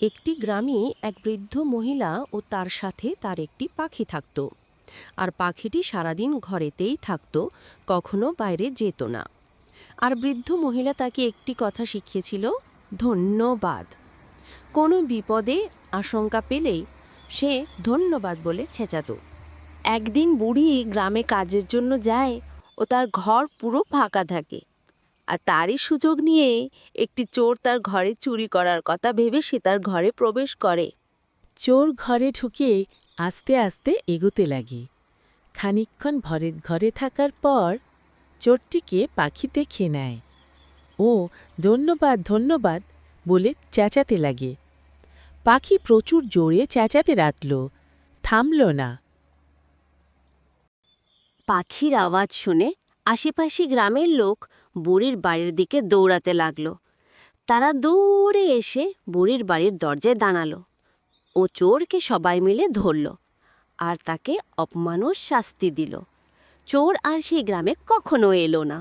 একটি গ্রামে এক বৃদ্ধ মহিলা ও তার সাথে তার একটি পাখি থাকত। আর পাখিটি সারাদিন ঘরেতেই থাকত, কখনো বাইরে যেত না। আর বৃদ্ধ মহিলা তাকে একটি কথা শিখিয়েছিল, ধন্যবাদ। কোনো বিপদে আশঙ্কা পেলেই সে ধন্যবাদ বলে চেঁচাত। একদিন বুড়ি গ্রামে কাজের জন্য যায় ও তার ঘর পুরো ফাঁকা থাকে। আর তারই সুযোগ নিয়ে একটি চোর তার ঘরে চুরি করার কথা ভেবে সে তার ঘরে প্রবেশ করে। চোর ঘরে ঢুকে আস্তে আস্তে এগোতে লাগে। খানিকক্ষণ ঘরে থাকার পর চোরটিকে পাখি দেখে নেয় ও ধন্যবাদ ধন্যবাদ বলে চেঁচাতে লাগে। পাখি প্রচুর জোরে চেঁচাতে লাগল, থামল না। পাখির আওয়াজ শুনে আশেপাশে গ্রামের লোক বুড়ির বাড়ির দিকে দৌড়াতে লাগলো। তারা দৌড়ে এসে বুড়ির বাড়ির দরজায় দাঁড়ালো ও চোরকে সবাই মিলে ধরল আর তাকে অপমান ও শাস্তি দিল। চোর আর সেই গ্রামে কখনো এলো না।